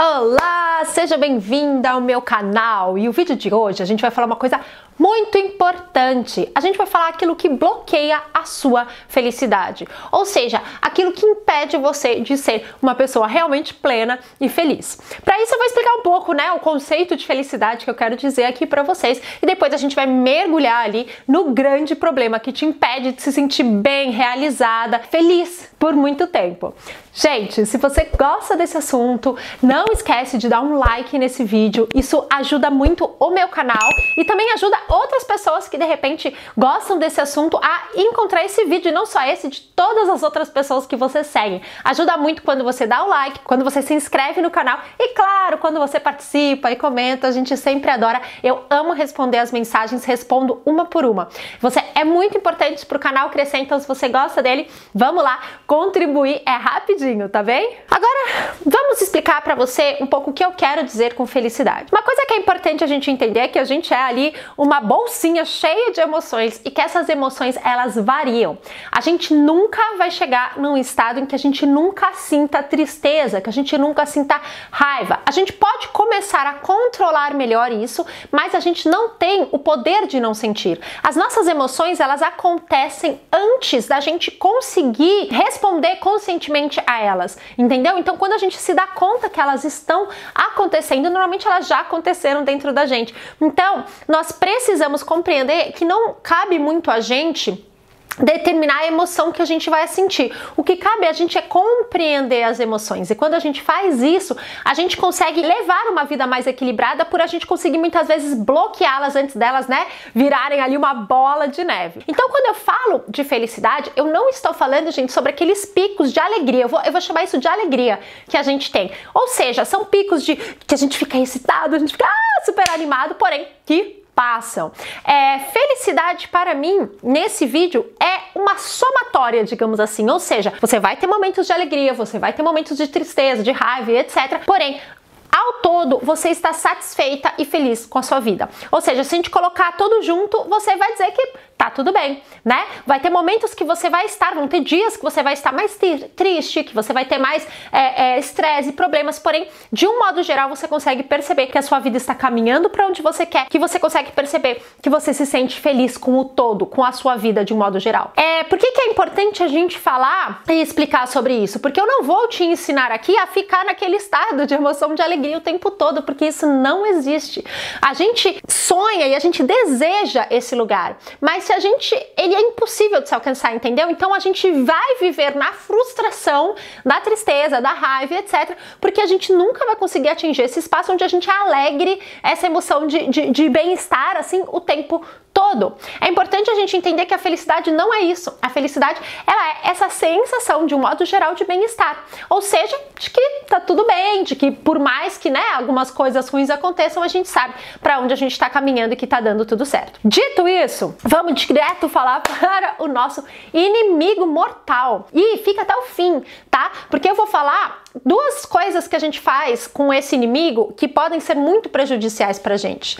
Olá, seja bem-vinda ao meu canal. E o vídeo de hoje a gente vai falar uma coisa muito importante. A gente vai falar aquilo que bloqueia a sua felicidade, ou seja, aquilo que impede você de ser uma pessoa realmente plena e feliz. Para isso eu vou explicar um pouco, o conceito de felicidade que eu quero dizer aqui para vocês e depois a gente vai mergulhar ali no grande problema que te impede de se sentir bem, realizada, feliz por muito tempo. Gente, se você gosta desse assunto, não esquece de dar um like nesse vídeo, isso ajuda muito o meu canal e também ajuda outras pessoas que de repente gostam desse assunto a encontrar esse vídeo, e não só esse, de todas as outras pessoas que você segue. Ajuda muito quando você dá o like, quando você se inscreve no canal e claro, quando você participa e comenta, a gente sempre adora. Eu amo responder as mensagens, respondo uma por uma. Você é muito importante para o canal crescer, então se você gosta dele, vamos lá, contribuir é rapidinho, tá bem? Agora, vamos explicar para você um pouco o que eu quero dizer com felicidade. Uma coisa que é importante a gente entender é que a gente é ali uma bolsinha cheia de emoções e que essas emoções, elas variam. A gente nunca vai chegar num estado em que a gente nunca sinta tristeza, que a gente nunca sinta raiva. A gente pode começar a controlar melhor isso, mas a gente não tem o poder de não sentir. As nossas emoções, elas acontecem antes da gente conseguir responder conscientemente a elas, entendeu? Então, quando a gente se dá conta que elas estão acontecendo, normalmente elas já aconteceram dentro da gente. Então, nós precisamos compreender que não cabe muito a gente determinar a emoção que a gente vai sentir. O que cabe a gente é compreender as emoções, e quando a gente faz isso, a gente consegue levar uma vida mais equilibrada por a gente conseguir muitas vezes bloqueá-las antes delas, virarem ali uma bola de neve. Então, quando eu falo de felicidade, eu não estou falando, gente, sobre aqueles picos de alegria. Eu vou chamar isso de alegria que a gente tem. Ou seja, são picos de que a gente fica excitado, a gente fica super animado, porém que passam. Felicidade para mim, nesse vídeo, é uma somatória, digamos assim, ou seja, você vai ter momentos de alegria, você vai ter momentos de tristeza, de raiva, etc. Porém, ao todo, você está satisfeita e feliz com a sua vida. Ou seja, se a gente colocar tudo junto, você vai dizer que tá tudo bem, Vai ter momentos que você vai estar, vão ter dias que você vai estar mais triste, que você vai ter mais estresse e problemas, porém, de um modo geral, você consegue perceber que a sua vida está caminhando para onde você quer, que você consegue perceber que você se sente feliz com o todo, com a sua vida de um modo geral. Por que é importante a gente falar e explicar sobre isso? Porque eu não vou te ensinar aqui a ficar naquele estado de emoção, de alegria o tempo todo, porque isso não existe. A gente sonha e a gente deseja esse lugar, mas ele é impossível de se alcançar, entendeu? Então a gente vai viver na frustração, da tristeza, da raiva, etc, porque a gente nunca vai conseguir atingir esse espaço onde a gente é alegre, essa emoção de bem-estar, assim, o tempo todo. É importante a gente entender que a felicidade não é isso. A felicidade, ela é essa sensação, de um modo geral, de bem-estar. Ou seja, de que tá tudo bem, de que por mais que, algumas coisas ruins aconteçam, a gente sabe para onde a gente tá caminhando e que tá dando tudo certo. Dito isso, vamos direto falar para o nosso inimigo mortal. E fica até o fim, tá? Porque eu vou falar duas coisas que a gente faz com esse inimigo que podem ser muito prejudiciais pra gente.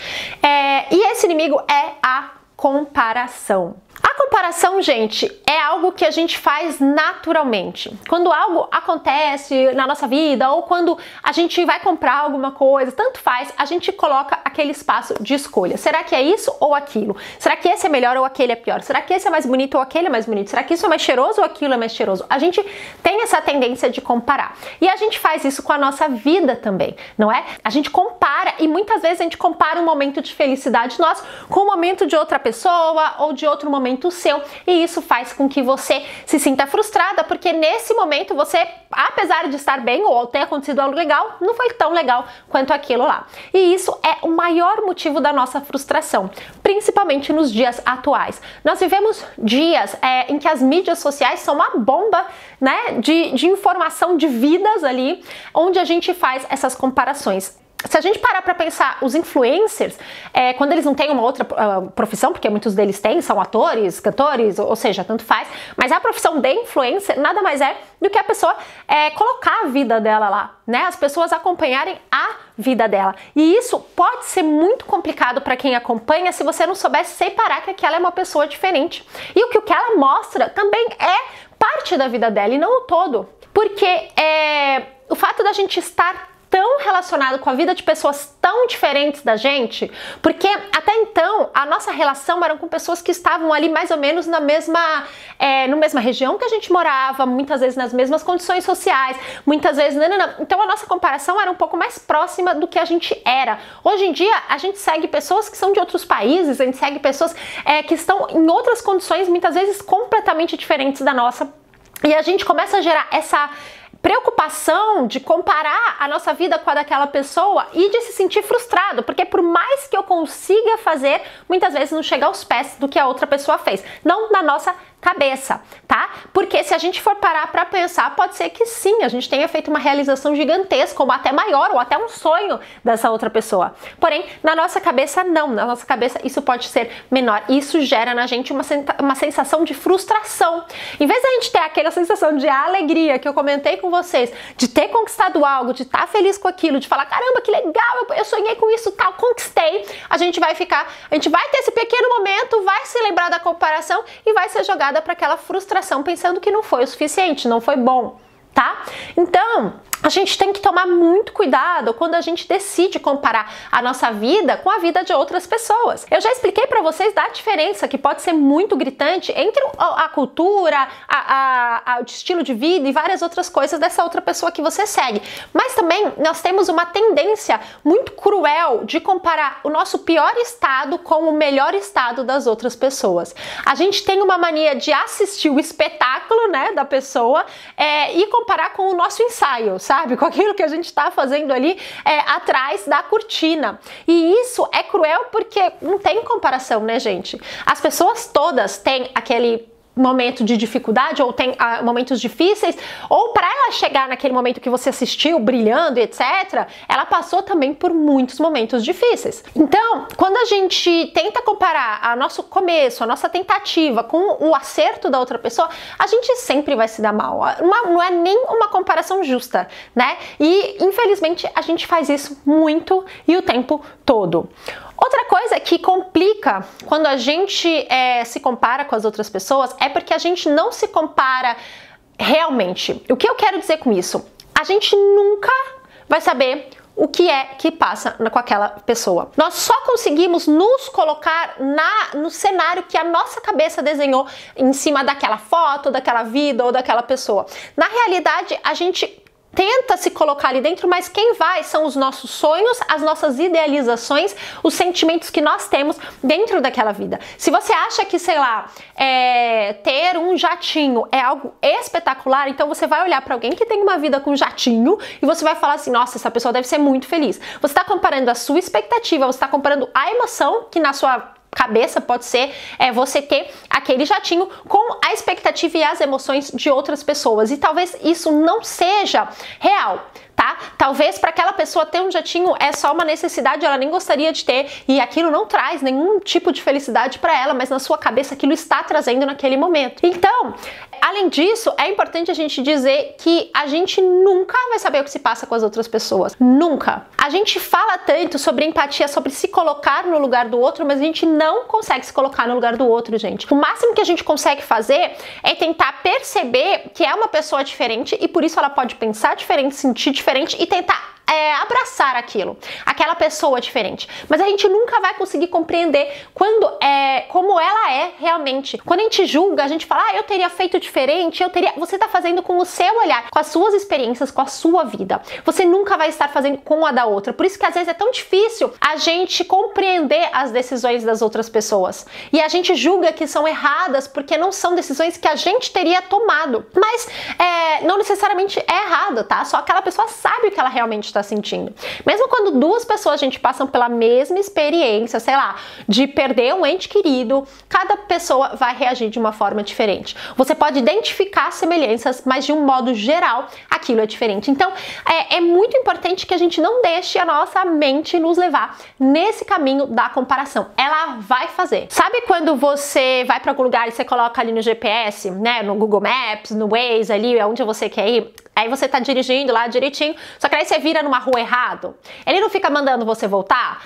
E esse inimigo é a comparação. A comparação, gente, é algo que a gente faz naturalmente. Quando algo acontece na nossa vida ou quando a gente vai comprar alguma coisa, tanto faz, a gente coloca aquele espaço de escolha. Será que é isso ou aquilo? Será que esse é melhor ou aquele é pior? Será que esse é mais bonito ou aquele é mais bonito? Será que isso é mais cheiroso ou aquilo é mais cheiroso? A gente tem essa tendência de comparar. E a gente faz isso com a nossa vida também, não é? A gente compara e muitas vezes a gente compara um momento de felicidade nosso com o momento de outra pessoa ou de outro momento seu, e isso faz com que você se sinta frustrada, porque nesse momento você, apesar de estar bem ou ter acontecido algo legal, não foi tão legal quanto aquilo lá. E isso é o maior motivo da nossa frustração, principalmente nos dias atuais. Nós vivemos dias em que as mídias sociais são uma bomba, de informação, de vidas ali, onde a gente faz essas comparações. Se a gente parar para pensar, os influencers, quando eles não têm uma outra profissão, porque muitos deles têm, são atores, cantores, ou seja, tanto faz, mas a profissão de influencer nada mais é do que a pessoa colocar a vida dela lá, As pessoas acompanharem a vida dela. E isso pode ser muito complicado para quem acompanha se você não soubesse separar que aquela é uma pessoa diferente. E o que ela mostra também é parte da vida dela e não o todo. Porque o fato da gente estar tão relacionado com a vida de pessoas tão diferentes da gente, porque até então a nossa relação era com pessoas que estavam ali mais ou menos na mesma região que a gente morava, muitas vezes nas mesmas condições sociais, muitas vezes... Então a nossa comparação era um pouco mais próxima do que a gente era. Hoje em dia a gente segue pessoas que são de outros países, a gente segue pessoas que estão em outras condições, muitas vezes completamente diferentes da nossa, e a gente começa a gerar essa preocupação de comparar a nossa vida com a daquela pessoa e de se sentir frustrado, porque por mais que eu consiga fazer, muitas vezes não chega aos pés do que a outra pessoa fez, não na nossa cabeça, tá? Porque se a gente for parar pra pensar, pode ser que sim, a gente tenha feito uma realização gigantesca, ou até maior, ou até um sonho dessa outra pessoa. Porém, na nossa cabeça, não. Na nossa cabeça, isso pode ser menor. Isso gera na gente uma sensação de frustração. Em vez da gente ter aquela sensação de alegria que eu comentei com vocês, de ter conquistado algo, de estar feliz com aquilo, de falar, caramba, que legal, eu sonhei com isso, tal, conquistei, a gente vai ter esse pequeno momento, vai se lembrar da comparação e vai ser jogado para aquela frustração, pensando que não foi o suficiente, não foi bom, tá? Então, a gente tem que tomar muito cuidado quando a gente decide comparar a nossa vida com a vida de outras pessoas. Eu já expliquei para vocês da diferença que pode ser muito gritante entre a cultura, o estilo de vida e várias outras coisas dessa outra pessoa que você segue. Mas também nós temos uma tendência muito cruel de comparar o nosso pior estado com o melhor estado das outras pessoas. A gente tem uma mania de assistir o espetáculo, né, da pessoa e comparar com o nosso ensaio, sabe? Com aquilo que a gente tá fazendo ali atrás da cortina. E isso é cruel porque não tem comparação, né, gente? As pessoas todas têm aquele momento de dificuldade, ou tem momentos difíceis, ou para ela chegar naquele momento que você assistiu, brilhando, etc., ela passou também por muitos momentos difíceis. Então, quando a gente tenta comparar o nosso começo, a nossa tentativa com o acerto da outra pessoa, a gente sempre vai se dar mal. Não é nem uma comparação justa, né? E, infelizmente, a gente faz isso muito e o tempo todo. Outra coisa que complica quando a gente se compara com as outras pessoas é porque a gente não se compara realmente. O que eu quero dizer com isso? A gente nunca vai saber o que é que passa com aquela pessoa. Nós só conseguimos nos colocar no cenário que a nossa cabeça desenhou em cima daquela foto, daquela vida ou daquela pessoa. Na realidade, a gente tenta se colocar ali dentro, mas quem vai são os nossos sonhos, as nossas idealizações, os sentimentos que nós temos dentro daquela vida. Se você acha que, sei lá, ter um jatinho é algo espetacular, então você vai olhar para alguém que tem uma vida com jatinho e você vai falar assim, nossa, essa pessoa deve ser muito feliz. Você está comparando a sua expectativa, você está comparando a emoção que na sua cabeça pode ser você ter aquele jatinho com a expectativa e as emoções de outras pessoas, e talvez isso não seja real, tá? Talvez para aquela pessoa ter um jatinho é só uma necessidade, ela nem gostaria de ter, e aquilo não traz nenhum tipo de felicidade para ela, mas na sua cabeça aquilo está trazendo naquele momento. Então, além disso, é importante a gente dizer que a gente nunca vai saber o que se passa com as outras pessoas. Nunca. A gente fala tanto sobre empatia, sobre se colocar no lugar do outro, mas a gente não consegue se colocar no lugar do outro, gente. O máximo que a gente consegue fazer é tentar perceber que é uma pessoa diferente e por isso ela pode pensar diferente, sentir diferente e tentar abraçar aquela pessoa diferente. Mas a gente nunca vai conseguir compreender como ela é realmente. Quando a gente julga, a gente fala, eu teria feito diferente, você tá fazendo com o seu olhar, com as suas experiências, com a sua vida. Você nunca vai estar fazendo com a da outra. Por isso que às vezes é tão difícil a gente compreender as decisões das outras pessoas. E a gente julga que são erradas porque não são decisões que a gente teria tomado. Mas não necessariamente é errado, tá? Só aquela pessoa sabe o que ela realmente está sentindo. Mesmo quando duas pessoas, gente, passam pela mesma experiência, sei lá, de perder um ente querido, cada pessoa vai reagir de uma forma diferente. Você pode identificar semelhanças, mas de um modo geral, aquilo é diferente. Então, é muito importante que a gente não deixe a nossa mente nos levar nesse caminho da comparação. Ela vai fazer. Sabe quando você vai para algum lugar e você coloca ali no GPS, né, no Google Maps, no Waze, ali onde você quer ir? Aí você tá dirigindo lá direitinho, só que aí você vira numa rua errado. lado. Ele não fica mandando você voltar,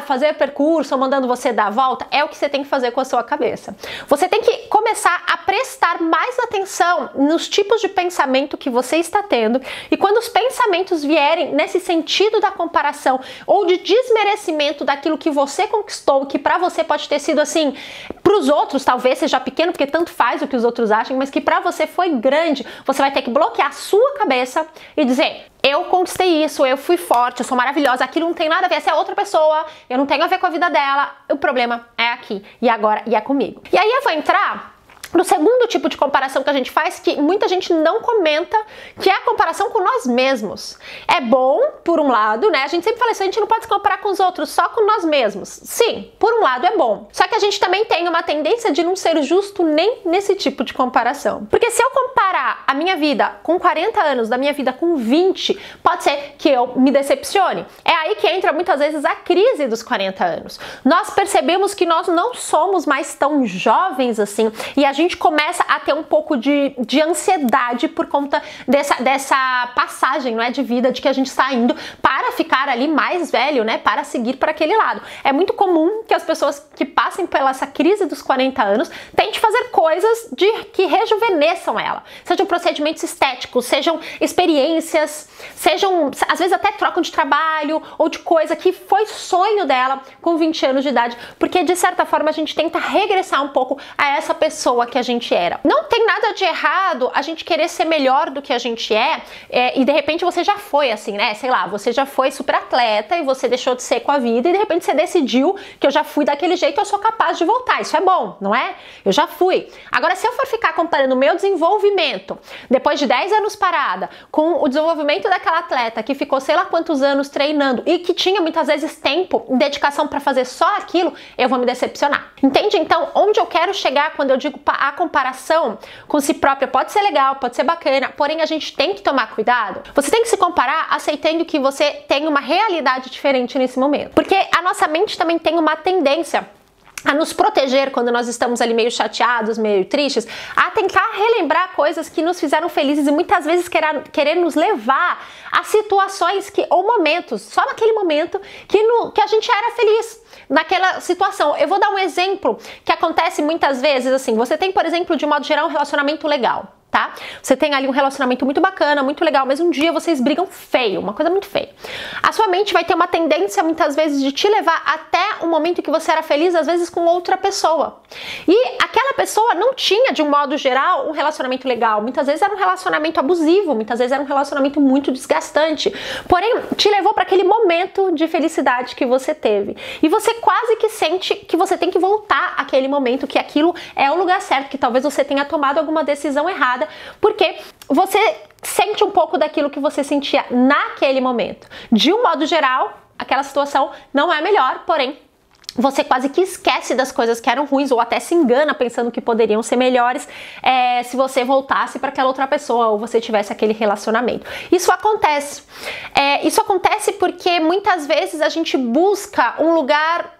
fazer percurso, ou mandando você dar a volta. É o que você tem que fazer com a sua cabeça. Você tem que começar a prestar mais atenção nos tipos de pensamento que você está tendo, e quando os pensamentos vierem nesse sentido da comparação ou de desmerecimento daquilo que você conquistou, que para você pode ter sido assim, para os outros talvez seja pequeno, porque tanto faz o que os outros acham, mas que para você foi grande, você vai ter que bloquear a sua cabeça e dizer: eu conquistei isso, eu fui forte, eu sou maravilhosa, aquilo não tem nada a ver, essa é outra pessoa, eu não tenho a ver com a vida dela, o problema é aqui, e agora, e é comigo. E aí eu vou entrar no segundo tipo de comparação que a gente faz, que muita gente não comenta, que é a comparação com nós mesmos. É bom, por um lado, né? A gente sempre fala isso, a gente não pode se comparar com os outros, só com nós mesmos. Sim, por um lado é bom. Só que a gente também tem uma tendência de não ser justo nem nesse tipo de comparação. Porque se eu comparar a minha vida com 40 anos da minha vida com 20, pode ser que eu me decepcione. É aí que entra muitas vezes a crise dos 40 anos. Nós percebemos que nós não somos mais tão jovens assim, e a gente começa a ter um pouco de ansiedade por conta dessa passagem, não é, de vida, de que a gente está indo para ficar ali mais velho, né, para seguir para aquele lado. É muito comum que as pessoas que passem pela essa crise dos 40 anos tentem fazer coisas que rejuvenesçam ela. Sejam procedimentos estéticos, sejam experiências, sejam, às vezes até trocam de trabalho ou de coisa que foi sonho dela com 20 anos de idade, porque de certa forma a gente tenta regressar um pouco a essa pessoa que a gente era. Não tem nada de errado a gente querer ser melhor do que a gente e de repente você já foi assim, né? Sei lá, você já foi super atleta e você deixou de ser com a vida e de repente você decidiu que eu já fui daquele jeito, eu sou capaz de voltar. Isso é bom, não é? Eu já fui. Agora, se eu for ficar comparando o meu desenvolvimento depois de 10 anos parada com o desenvolvimento daquela atleta que ficou sei lá quantos anos treinando e que tinha muitas vezes tempo e dedicação para fazer só aquilo, eu vou me decepcionar. Entende? Então, onde eu quero chegar quando eu digo a comparação com si própria pode ser legal, pode ser bacana, porém a gente tem que tomar cuidado. Você tem que se comparar aceitando que você tem uma realidade diferente nesse momento. Porque a nossa mente também tem uma tendência a nos proteger quando nós estamos ali meio chateados, meio tristes, a tentar relembrar coisas que nos fizeram felizes e muitas vezes querer nos levar a situações ou momentos, só naquele momento que a gente era feliz naquela situação. Eu vou dar um exemplo que acontece muitas vezes assim, você tem, por exemplo, de modo geral, um relacionamento legal. Tá? Você tem ali um relacionamento muito bacana, muito legal, mas um dia vocês brigam feio, uma coisa muito feia. A sua mente vai ter uma tendência muitas vezes de te levar até o momento que você era feliz, às vezes com outra pessoa. E aquela pessoa não tinha, de um modo geral, um relacionamento legal. Muitas vezes era um relacionamento abusivo, muitas vezes era um relacionamento muito desgastante. Porém, te levou para aquele momento de felicidade que você teve. E você quase que sente que você tem que voltar àquele momento, que aquilo é o lugar certo, que talvez você tenha tomado alguma decisão errada, porque você sente um pouco daquilo que você sentia naquele momento. De um modo geral, aquela situação não é a melhor, porém você quase que esquece das coisas que eram ruins ou até se engana pensando que poderiam ser melhores se você voltasse para aquela outra pessoa ou você tivesse aquele relacionamento. Isso acontece. Isso acontece porque muitas vezes a gente busca um lugar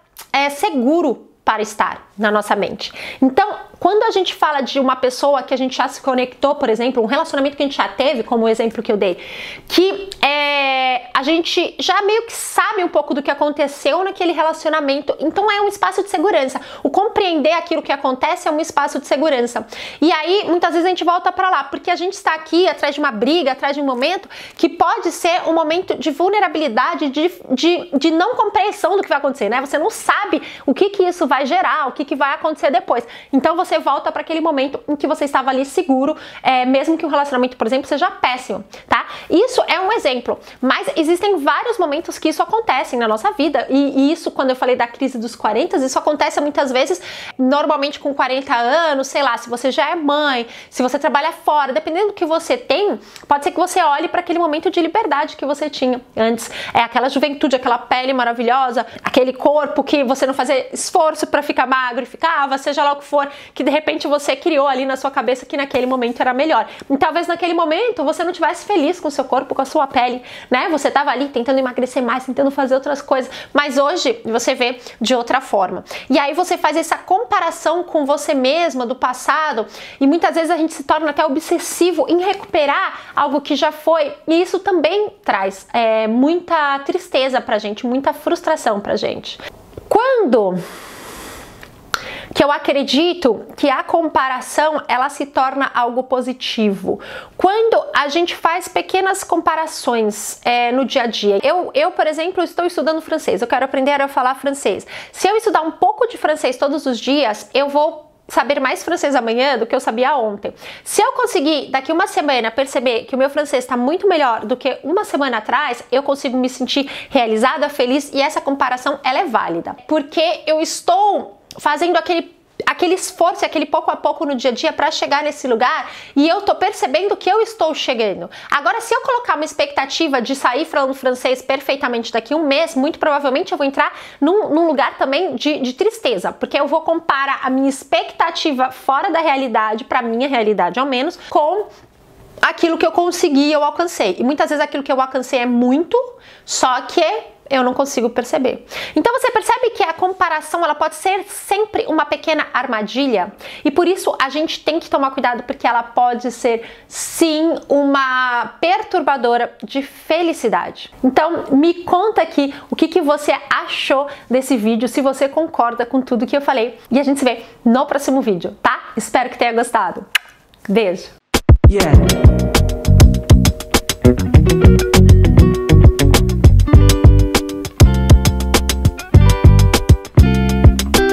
seguro para estar na nossa mente. Então, quando a gente fala de uma pessoa que a gente já se conectou, por exemplo, um relacionamento que a gente já teve, como o exemplo que eu dei, que a gente já meio que sabe um pouco do que aconteceu naquele relacionamento, então é um espaço de segurança. O compreender aquilo que acontece é um espaço de segurança. E aí, muitas vezes a gente volta para lá, porque a gente está aqui atrás de uma briga, atrás de um momento que pode ser um momento de vulnerabilidade, de não compreensão do que vai acontecer, né? Você não sabe o que isso vai gerar, o que vai acontecer depois. Então você volta para aquele momento em que você estava ali seguro, mesmo que o relacionamento, por exemplo, seja péssimo, tá? Isso é um exemplo, mas existem vários momentos que isso acontece na nossa vida, e isso, quando eu falei da crise dos 40, isso acontece muitas vezes, normalmente com 40 anos, sei lá, se você já é mãe, se você trabalha fora, dependendo do que você tem, pode ser que você olhe para aquele momento de liberdade que você tinha antes, aquela juventude, aquela pele maravilhosa, aquele corpo que você não fazia esforço para ficar magro e ficava, seja lá o que for, que de repente você criou ali na sua cabeça que naquele momento era melhor. E talvez naquele momento você não estivesse feliz com o seu corpo, com a sua pele, né? Você tava ali tentando emagrecer mais, tentando fazer outras coisas, mas hoje você vê de outra forma. E aí você faz essa comparação com você mesma do passado e muitas vezes a gente se torna até obsessivo em recuperar algo que já foi, e isso também traz muita tristeza pra gente, muita frustração pra gente. Quando que eu acredito que a comparação ela se torna algo positivo? Quando a gente faz pequenas comparações no dia a dia. Eu, por exemplo, estou estudando francês, eu quero aprender a falar francês. Se eu estudar um pouco de francês todos os dias, eu vou saber mais francês amanhã do que eu sabia ontem. Se eu conseguir daqui uma semana perceber que o meu francês está muito melhor do que uma semana atrás, eu consigo me sentir realizada, feliz, e essa comparação ela é válida. Porque eu estou fazendo aquele esforço, aquele pouco a pouco no dia a dia para chegar nesse lugar e eu tô percebendo que eu estou chegando. Agora, se eu colocar uma expectativa de sair falando francês perfeitamente daqui a um mês, muito provavelmente eu vou entrar num lugar também de tristeza, porque eu vou comparar a minha expectativa fora da realidade, para minha realidade ao menos, com aquilo que eu consegui, eu alcancei. E muitas vezes aquilo que eu alcancei é muito, só que eu não consigo perceber. Então você percebe que a comparação ela pode ser sempre uma pequena armadilha e por isso a gente tem que tomar cuidado, porque ela pode ser sim uma perturbadora de felicidade. Então me conta aqui o que você achou desse vídeo, se você concorda com tudo que eu falei, e a gente se vê no próximo vídeo, tá? Espero que tenha gostado. Beijo! Yeah.